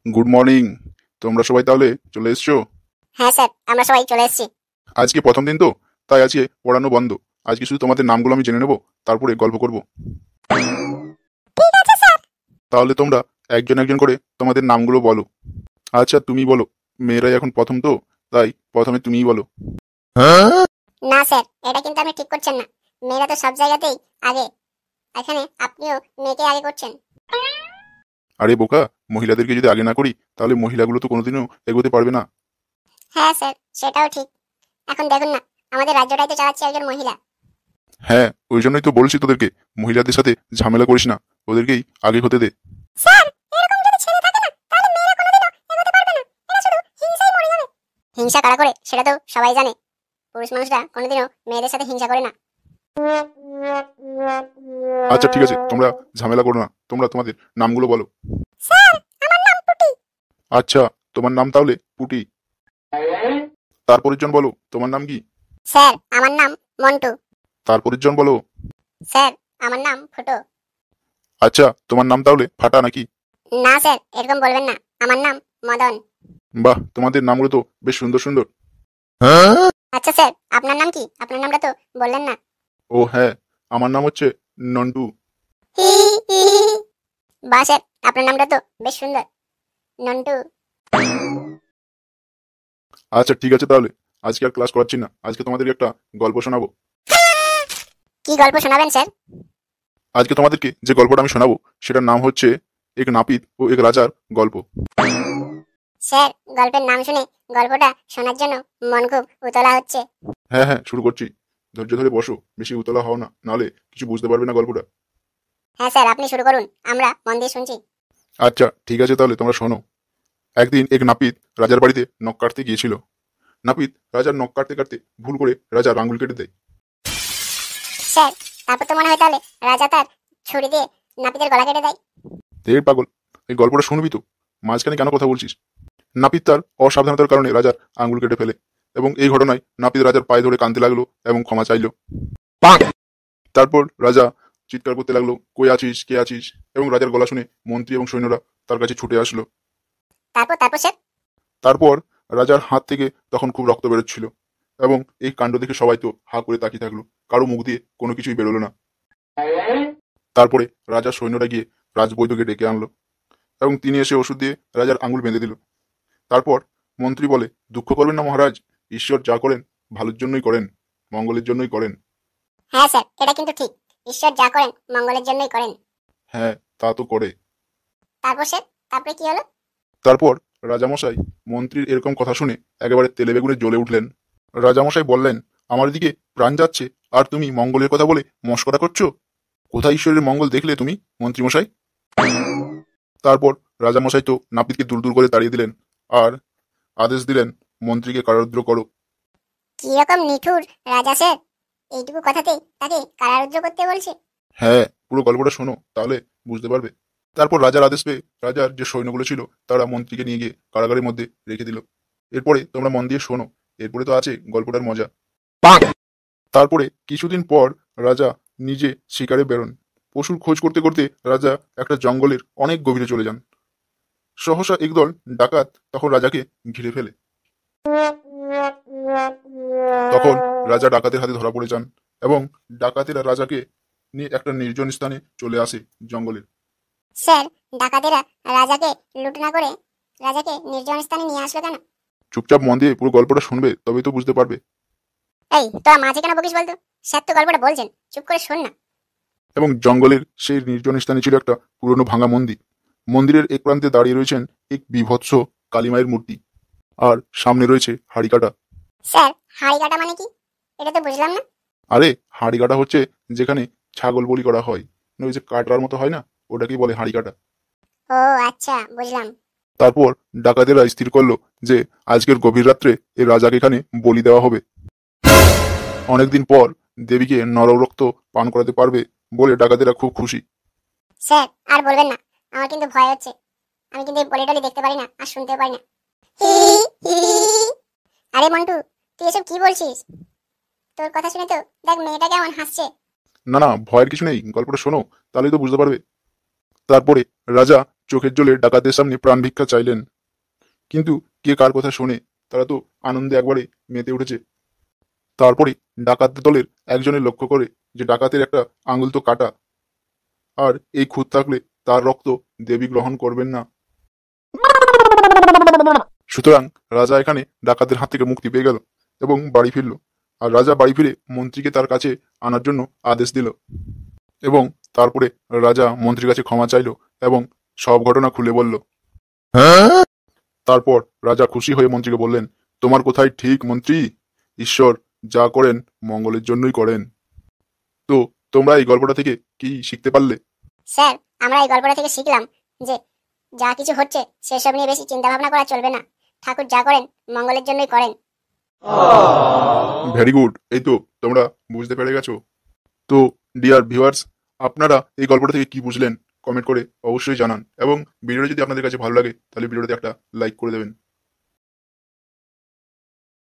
Good morning. তোমরা সবাই তাহলে চলে এসছো? হ্যাঁ স্যার, আমরা সবাই চলে এসেছি। আজকে প্রথম দিন তো, তাই আজকে পড়ানো বন্ধ। আজকে শুধু তোমাদের নামগুলো আমি জেনে নেব, তারপরে গল্প করব। ঠিক আছে স্যার। তাহলে তোমরা একজন একজন করে তোমাদের নামগুলো বলো। আচ্ছা, তুমি বলো। মেয়েরাই এখন প্রথম তো, তাই প্রথমে তুমিই বলো। না স্যার, এটা কিন্তু আপনি ঠিক করছেন না। মেয়েরা তো সব জায়গাতেই আগে, এখানে আপনিও মেয়েকে আগে করছেন। আরে বোকা, মহিলাদেরকে যদি আগে না করি তাহলে মহিলাগুলো তো কোনোদিনও এগোতে পারবে না। হ্যাঁ স্যার, সেটাও ঠিক। এখন দেখুন না, আমাদের রাজ্যটাই তো চালাচ্ছে একজন মহিলা। হ্যাঁ, ওই জন্যই তো বলছি তোদেরকে, মহিলাদের সাথে ঝামেলা করিস না, ওদেরকেই আগে হতে দে। স্যার, এরকম যদি ছেলে থাকে না, তাহলে মেয়েরা কোনোদিনও এগোতে পারবে না। এরা শুধু হিংসাই মরে যাবে। হিংসা কারা করে সেটা তো সবাই জানে। পুরুষ মানুষরা কোনোদিনও মেয়েদের সাথে হিংসা করে না। আচ্ছা ঠিক আছে, তোমরা ঝামেলা করো না, তোমরা তোমাদের নামগুলো বলো। স্যার, আমার নাম টুটি। আচ্ছা, তোমার নাম তাহলে পুটি। তারপরের জন বলো, তোমার নাম কি? স্যার, আমার নাম মন্টু। তারপরের জন বলো। স্যার, আমার নাম ফুটো। আচ্ছা, তোমার নাম তাহলে ফাটা নাকি? না স্যার, এরকম বলবেন না। আমার নাম মদন। বাহ, তোমাদের নামগুলো তো বেশ সুন্দর সুন্দর। আচ্ছা স্যার, আপনার নাম কি? আপনার নামটা তো বললেন না। ও হ্যাঁ, আমার নাম হচ্ছে নন্টু। হি হি হি। বাহ স্যার, আপনার নামটা তো বেশ সুন্দর, নন্টু। আচ্ছা ঠিক আছে, তাহলে আজকে আর ক্লাস করাচ্ছি না, আজকে তোমাদেরকে একটা গল্প শোনাবো। কি গল্প শোনাবেন স্যার? আজকে তোমাদেরকে যে গল্পটা আমি শোনাবো সেটার নাম হচ্ছে এক নাপিত ও এক রাজার গল্প। স্যার, গল্পের নাম শুনে গল্পটা শোনার জন্য মন খুব উতলা হচ্ছে। হ্যাঁ হ্যাঁ, শুরু করছি। ধৈর্য ধরে বসো, বেশি উতলা হও না, নাহলে কিছু বুঝতে পারবে না গল্পটা। হ্যাঁ স্যার, আপনি শুরু করুন, আমরা মন দিয়ে শুনছি। আচ্ছা ঠিক আছে, তাহলে তোমরা শোনো। একদিন এক নাপিত রাজার বাড়িতে নখ কাটতে গিয়েছিল। নাপিত রাজার নখ কাটতে কাটতে ভুল করে রাজার আঙুল কেটে দেয়। স্যার, তারপর তো মনে হয় তাহলে রাজা তার ছুরি দিয়ে নাপিতের গলা কেটে দেয়। দের পাগল, এই গল্পটা শুনবি তো, মাঝখানে কেন কথা বলছিস? নাপিত তার অসাবধানতার কারণে রাজার আঙুল কেটে ফেলে, এবং এই ঘটনায় নাপিত রাজার পায়ে ধরে কাঁদতে লাগলো এবং ক্ষমা চাইল। তারপর রাজা চিৎকার করতে লাগলো, কই আছিস, কে আছিস? এবং রাজার গলা শুনে মন্ত্রী এবং সৈন্যরা তার কাছে ছুটে আসলো। তারপর তারপর স্যার? তারপর রাজার হাত থেকে তখন খুব রক্ত বেরোচ্ছিল, এবং এই কাণ্ড দেখে সবাই তো হা করে তাকিয়ে থাকলো, কারো মুখ দিয়ে কোনো কিছুই বেরোলো না। তারপরে রাজার সৈন্যরা গিয়ে রাজবৈদ্যকে ডেকে আনলো, এবং তিনি এসে ওষুধ দিয়ে রাজার আঙুল বেঁধে দিল। তারপর মন্ত্রী বলে, দুঃখ করবেন না মহারাজ, ঈশ্বর যা করেন ভালোর জন্যই করেন, মঙ্গলের জন্যই করেন। হ্যাঁ স্যার, এটা কিন্তু ঠিক। ঈশ্বর যা করেন মঙ্গলের জন্যই করেন। হ্যাঁ, তা তো করে। তারপর স্যার, তারপরে কি হলো? তারপর রাজামশাই মন্ত্রীর এরকম কথা শুনে একেবারে তেলে বেগুনে জ্বলে উঠলেন। রাজামশাই বললেন, আমার দিকে প্রাণ যাচ্ছে, আর তুমি মঙ্গলের কথা বলে মস্করা করছো? কোথায় ঈশ্বরের মঙ্গল দেখলে তুমি, মন্ত্রীমশাই? তারপর রাজামশাই তো নাপিতকে দূর দূর করে তাড়িয়ে দিলেন, আর আদেশ দিলেন, মন্ত্রীকে কারারুদ্ধ করো। কি রকম নিঠুর রাজা স্যার, এইটুকু কথাতেই তাকে কারারুদ্ধ করতে বলছে। হ্যাঁ, পুরো গল্পটা শোনো, তাহলে বুঝতে পারবে। তারপর রাজার আদেশ পেয়ে রাজার যে সৈন্যগুলো ছিল তারা মন্ত্রীকে নিয়ে গিয়ে কারাগারের মধ্যে রেখে দিল। এরপরে তোমরা মন দিয়ে শোনো, এরপরে তো আছে গল্পটার মজা। তারপরে কিছুদিন পর রাজা নিজে শিকারে বেরোন। পশুর খোঁজ করতে করতে রাজা একটা জঙ্গলের অনেক গভীরে চলে যান। সহসা একদল ডাকাত তখন রাজাকে ঘিরে ফেলে। তখন রাজা ডাকাতের হাতে ধরা পড়ে যান, এবং ডাকাতেরা রাজাকে নিয়ে একটা নির্জন স্থানে চলে আসে জঙ্গলের। স্যার, ডাকাতেরা রাজাকে লুট না করে রাজাকে নির্জন স্থানে নিয়ে আসলো কেন? চুপচাপ মন দিয়ে পুরো গল্পটা শুনবে, তবেই তো বুঝতে পারবে। এই তোরা মাঝে কেন বকিস বলতো? স্যার তো গল্পটা বলছেন, চুপ করে শোন না। এবং জঙ্গলের সেই নির্জন স্থানে ছিল একটা পুরনো ভাঙা মন্দির। মন্দিরের এক প্রান্তে দাঁড়িয়ে রয়েছেন এক বিভৎস কালীমায়ের মূর্তি, আর সামনে রয়েছে হাড়িকাটা। স্যার, হাড়ি কাটা মানে কি? এটা তো বুঝলাম না। আরে, হাড়িকাটা হচ্ছে যেখানে ছাগল বলি করা হয়, ওই যে কাটরার মতো হয় না, ওটাকেই বলে হাড়িকাটা। ও আচ্ছা, বুঝলাম। তারপর ডাকাতেরা স্থির করলো যে আজকের গভীর রাত্রে এই রাজাকে এখানে বলি দেওয়া হবে। অনেকদিন পর দেবীকে নররক্ত পান করাতে পারবে বলে ডাকাতেরা খুব খুশি। স্যার, আর বলবেন না, আমার কিন্তু ভয় হচ্ছে। আমি কিন্তু এই বলি টলি দেখতে পারি না, আর শুনতে পারি না। হি হি। আরে মন্টু, তুই এসব কি বলছিস? তোর কথা শুনে তো দেখ মেয়েটা কেমন হাসছে। না না, ভয়ের কিছু নেই, গল্পটা শোনো, তাহলেই তো বুঝতে পারবে। তারপরে রাজা চোখের জলে ডাকাতদের সামনে প্রাণ ভিক্ষা চাইলেন। কিন্তু কে কার কথা শোনে, তারা তো আনন্দে একবারে মেতে উঠেছে। তারপরে ডাকাত দলের একজনের লক্ষ্য করে যে ডাকাতের একটা আঙুল তো কাটা, আর এই খুঁত থাকলে তার রক্ত দেবী গ্রহণ করবেন না। সুতরাং রাজা এখানে ডাকাতদের হাত থেকে মুক্তি পেয়ে গেল এবং বাড়ি ফিরল। আর রাজা বাড়ি ফিরে মন্ত্রীকে তার কাছে আনার জন্য আদেশ দিল এবং তারপরে রাজা মন্ত্রীর কাছে ক্ষমা চাইল এবং সব ঘটনা খুলে বলল। তারপর রাজা খুশি হয়ে মন্ত্রীকে বললেন, তোমার কোথায় ঠিক মন্ত্রী, ঈশ্বর যা করেন মঙ্গলের জন্যই করেন। তো তোমরা এই গল্পটা থেকে কি শিখতে পারলে? স্যার, আমরা এই গল্পটা থেকে শিখলাম যে যা কিছু হচ্ছে সেসব নিয়ে বেশি চিন্তা ভাবনা করা চলবে না। ঠাকুর যা করেন মঙ্গলের জন্যই করেন। Very good. এই তো তোমরা বুঝতে পেরে গেছো। তো ডিয়ার ভিউয়ার্স, আপনারা এই গল্পটা থেকে কি বুঝলেন কমেন্ট করে অবশ্যই জানান, এবং ভিডিওটা যদি আপনাদের কাছে ভালো লাগে তাহলে ভিডিওটাতে একটা লাইক করে দেবেন।